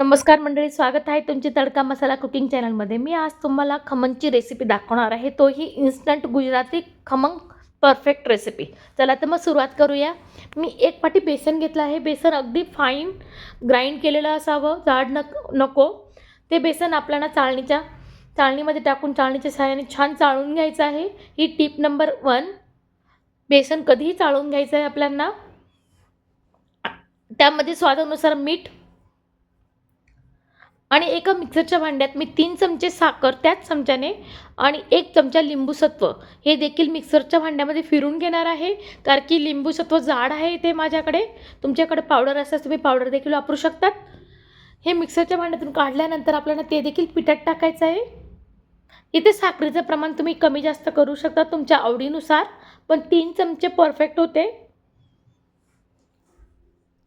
नमस्कार मंडळी, स्वागत आहे तुमचे तडका मसाला कुकिंग चॅनलमध्ये. मी आज तुम्हाला खमंगची रेसिपी दाखवणार आहे, तोही इन्स्टंट गुजराती खमंग परफेक्ट रेसिपी. चला तर मग सुरुवात करूया. मी एक वाटी बेसन घेतलं आहे. बेसन अगदी फाईन ग्राइंड केलेलं असावं, जाड नको. ते बेसन आपल्याला चाळणीमध्ये टाकून चाळणीच्या सहाय्याने छान चाळून घ्यायचं आहे. ही टिप नंबर 1. बेसन कधीही चाळून घ्यायचं आहे आपल्याला. त्यामध्ये स्वादानुसार मीठ आणि एका मिक्सरच्या भांड्यात मी 3 चमचे साखर त्याच चमच्याने आणि 1 चमचा लिंबूसत्व हे देखील मिक्सरच्या भांड्यामध्ये फिरून घेणार आहे. कारण की लिंबूसत्व जाड आहे ते माझ्याकडे. तुमच्याकडे पावडर असल्यास तुम्ही पावडर देखील वापरू शकतात. हे मिक्सरच्या भांड्यातून काढल्यानंतर आपल्याला ते देखील पिठात टाकायचं आहे. इथे साखरेचं प्रमाण तुम्ही कमी जास्त करू शकता तुमच्या आवडीनुसार, पण 3 चमचे परफेक्ट होते.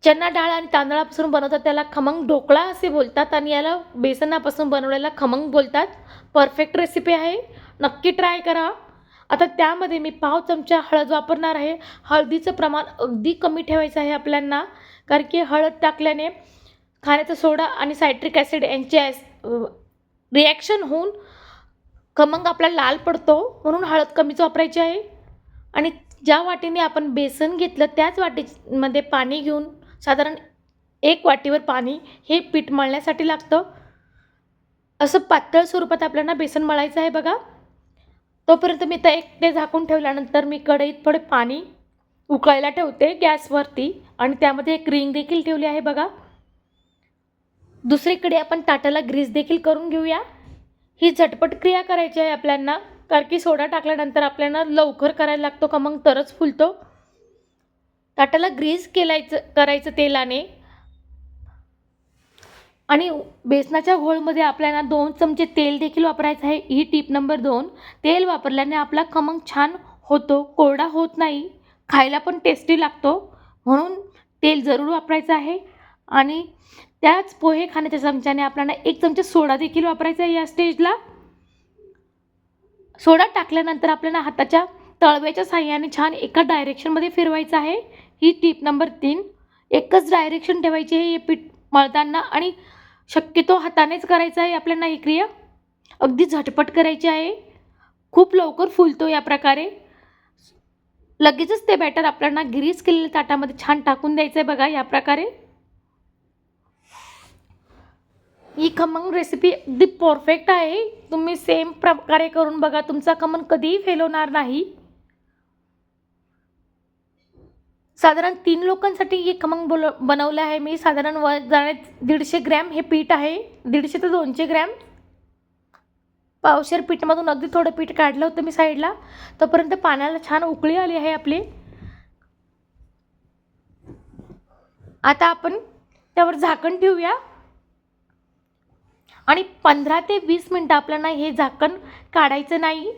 चना डाळ आणि तांदळापासून बनवतात त्याला खमंग ढोकळा असे बोलतात आणि याला बेसनापासून बनवलेला खमंग बोलतात. परफेक्ट रेसिपी आहे, नक्की ट्राय करा. आता त्यामध्ये मी पाव चमचा हळद वापरणार आहे. हळदीचं प्रमाण अगदी कमी ठेवायचं आहे आपल्याला, कारण की हळद टाकल्याने खाण्याचा सोडा आणि सायट्रिक ॲसिड यांचे रिॲक्शन होऊन खमंग आपला लाल पडतो, म्हणून हळद कमीच वापरायची आहे. आणि ज्या वाटीने आपण बेसन घेतलं त्याच वाटीमध्ये पाणी घेऊन साधारण 1 वाटीवर पाणी हे पीठ मळण्यासाठी लागतं. असं पातळ स्वरूपात आपल्याला बेसन मळायचं आहे बघा. तोपर्यंत मी ते झाकून ठेवल्यानंतर मी कढईत थोडे पाणी उकळायला ठेवते गॅसवरती आणि त्यामध्ये एक रिंग देखील ठेवली आहे बघा. दुसरीकडे आपण ताटाला ग्रीस देखील करून घेऊया. ही झटपट क्रिया करायची आहे आपल्याला, कारण की सोडा टाकल्यानंतर आपल्याला लवकर करायला लागतो खमंग, तरच फुलतो. ताटाला ग्रीस करायचं तेलाने आणि बेसनाच्या घोळमध्ये आपल्याला 2 चमचे तेल देखील वापरायचं आहे. ही टिप नंबर 2. तेल वापरल्याने आपला खमंग छान होतो, कोरडा होत नाही, खायला पण टेस्टी लागतो, म्हणून तेल जरूर वापरायचं आहे. आणि त्याच पोहे खाण्याच्या चमच्याने आपल्याला 1 चमचा सोडा देखील वापरायचा आहे या स्टेजला. सोडा टाकल्यानंतर आपल्याला हाताच्या तळव्याच्या साहाय्याने छान एका डायरेक्शनमध्ये फिरवायचं आहे. ही टिप नंबर 3. एकच डायरेक्शन ठेवायची आहे हे पीठ मळताना आणि शक्यतो हातानेच करायचं आहे आपल्याला ही क्रिया. अगदी झटपट करायची आहे, खूप लवकर फुलतो या प्रकारे. लगेचच ते बॅटर आपल्याला ग्रीस केलेल्या ताटामध्ये छान टाकून द्यायचं आहे बघा या प्रकारे. ही खमंग रेसिपी अगदी परफेक्ट आहे. तुम्ही सेम प्रकारे करून बघा, तुमचा खमंग कधीही फेल होणार नाही. साधारण 3 लोकांसाठी हे खमंग बनवलं आहे मी. साधारण वजनाने 150 ग्रॅम हे पीठ आहे. 150 ते 200 ग्रॅम. पावशेर पीठमधून अगदी थोडं पीठ काढलं होतं मी साईडला. तोपर्यंत पाण्याला छान उकळी आली आहे आपली. आता आपण त्यावर झाकण ठेवूया आणि 15 ते 20 मिनटं आपल्याला हे झाकण काढायचं नाही.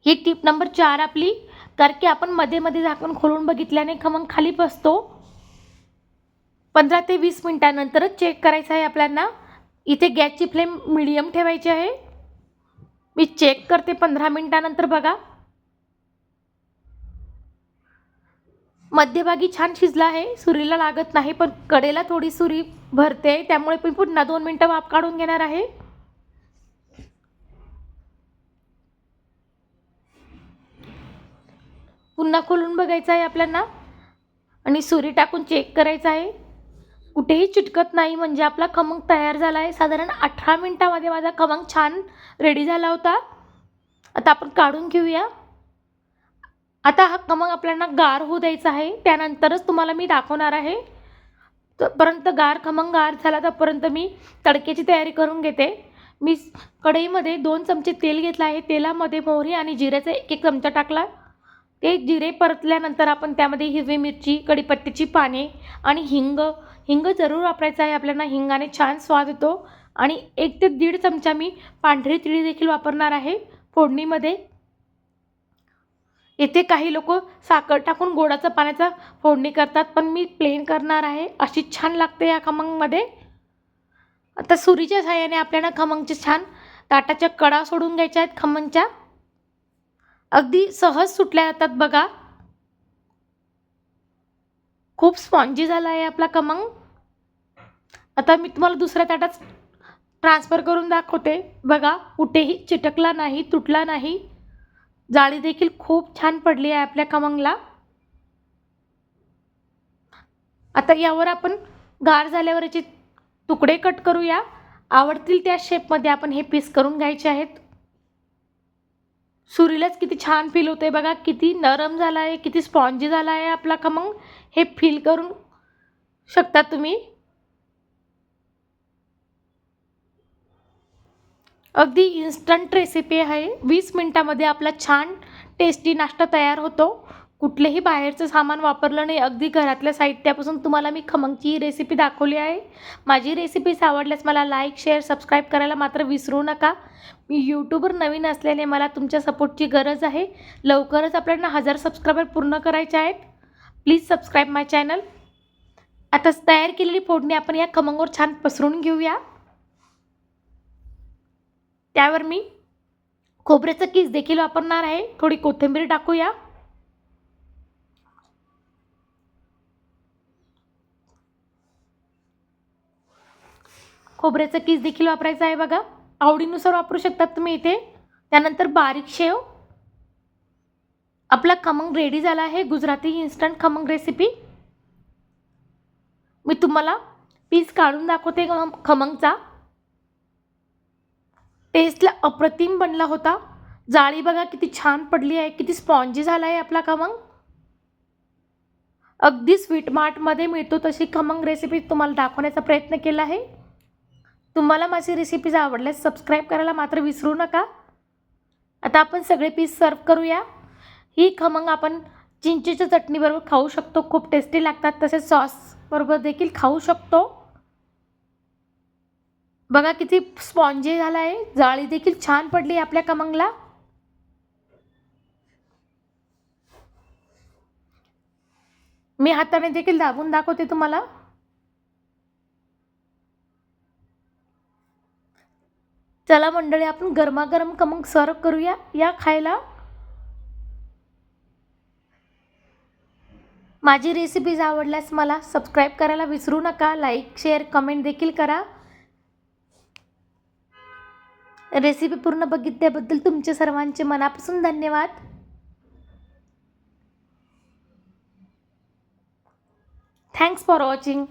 ही टिप नंबर 4 आपली, कारण की आपण मध्ये मध्ये झाकण खोलून बघितल्याने खमंग खाली बसतो. 15 ते 20 मिनटानंतरच चेक करायचं आहे आपल्याला. इथे गॅसची फ्लेम मीडियम ठेवायची आहे. मी चेक करते 15 मिनटानंतर बघा. मध्यभागी छान शिजला आहे, सुरीला लागत नाही, पण कडेला थोडी सुरी भरते, त्यामुळे मी पुन्हा 2 मिनटं वाफ काढून घेणार आहे. पुन्हा खोलून बघायचं आहे आपल्याला आणि सुरी टाकून चेक करायचं आहे. कुठेही चिटकत नाही, म्हणजे आपला खमंग तयार झाला आहे. साधारण 18 मिनटामध्ये माझा खमंग छान रेडी झाला होता. आता आपण काढून घेऊया. आता हा खमंग आपल्याला गार होऊ द्यायचा आहे, त्यानंतरच तुम्हाला मी दाखवणार आहे. तोपर्यंत खमंग गार झाला तोपर्यंत मी तडक्याची तयारी करून घेते. मी कढईमध्ये 2 चमचे तेल घेतलं आहे. तेलामध्ये मोहरी आणि जिऱ्याचा 1-1 चमचा टाकला. ते जिरे परतल्यानंतर आपण त्यामध्ये हिरवी मिरची, कढीपत्त्याची पाने आणि हिंग जरूर वापरायचं आहे आपल्याला. हिंगाने छान स्वाद येतो. आणि 1 ते 1.5 चमचा मी पांढरी तिळी देखील वापरणार आहे फोडणीमध्ये. इथे काही लोक साखर टाकून गोडाचा पाण्याचा फोडणी करतात, पण मी प्लेन करणार आहे. अशी छान लागते या खमंगमध्ये. आता सुरीच्या सहाय्याने आपल्याला खमंगचे छान ताटाच्या कडा सोडून घ्यायच्या आहेत खमंगच्या. अगदी सहज सुटल्या जातात बघा. खूप स्पॉन्जी झाला आहे आपला खमंग. आता मी तुम्हाला दुसऱ्या ताटात ट्रान्सफर करून दाखवते. बघा, कुठेही चिटकला नाही, तुटला नाही. जाळी देखील खूप छान पडली आहे आपल्या खमंगला. आता यावर आपण गार झाल्यावर याचे तुकडे कट करूया. आवडतील त्या शेपमध्ये आपण हे पीस करून घ्यायचे आहेत. सुरीलाच किती छान फील होते बघा, किती नरम झाला आहे, किती स्पॉन्जी झाला आहे आपला खमंग, हे फील करून शकता तुम्ही. अगदी इन्स्टंट रेसिपी आहे. 20 मिनिटामध्ये आपला छान टेस्टी नाश्ता तयार होतो. कुठलेही बाहेरचं सामान वापरलं नाही. अगदी घरातल्या साहित्यापासून तुम्हाला मी खमंगची ही रेसिपी दाखवली आहे. माझी रेसिपीज आवडल्यास मला लाईक, शेअर, सबस्क्राईब करायला मात्र विसरू नका. मी यूट्यूबवर नवीन असल्याने मला तुमच्या सपोर्टची गरज आहे. लवकरच आपल्याला 1000 सबस्क्रायबर पूर्ण करायचे आहेत. Please subscribe my channel. आता तयार केलेली फोडणी आपण या खमंगवर छान पसरून घेऊया. त्यावर मी खोबऱ्याचा कीस देखील वापरणार आहे. थोडी कोथिंबीर टाकूया. खोबऱ्याचा कीस देखील वापरायचा आहे बघा. आवडीनुसार वापरू शकतात तुम्ही इथे. त्यानंतर बारीक शेव. आपला खमंग रेडी झाला आहे. गुजराती इन्स्टंट खमंग रेसिपी. मी तुम्हाला पीस काढून दाखवते खमंगचा. टेस्टला अप्रतिम बनला होता. जाळी बघा किती छान पडली आहे, किती स्पॉन्जी झाला आहे आपला खमंग. अगदी स्वीट मार्टमध्ये मिळतो तशी खमंग रेसिपी तुम्हाला दाखवण्याचा प्रयत्न केला आहे. तुम्हाला माझी रेसिपीज आवडल्यास सबस्क्राईब करायला मात्र विसरू नका. आता आपण सगळे पीस सर्व करूया. ही खमंग आपण चिंचेच्या चटणीबरोबर खाऊ शकतो. खूप टेस्टी लागतात. तसेच सॉसबरोबर देखील खाऊ शकतो. बघा किती स्पॉन्जी झाला आहे. जाळी देखील छान पडली आपल्या खमंगला. मी हाताने देखील दाबून दाखवते तुम्हाला. चला मंडळी, आपण गरमागरम खमंग सर्व करूया. या खायला. माझी रेसिपीज आवडल्यास मला सबस्क्राईब करायला विसरू नका. लाईक, शेअर, कमेंट देखील करा. रेसिपी पूर्ण बघितल्याबद्दल तुमचे सर्वांचे मनापासून धन्यवाद. Thanks for watching.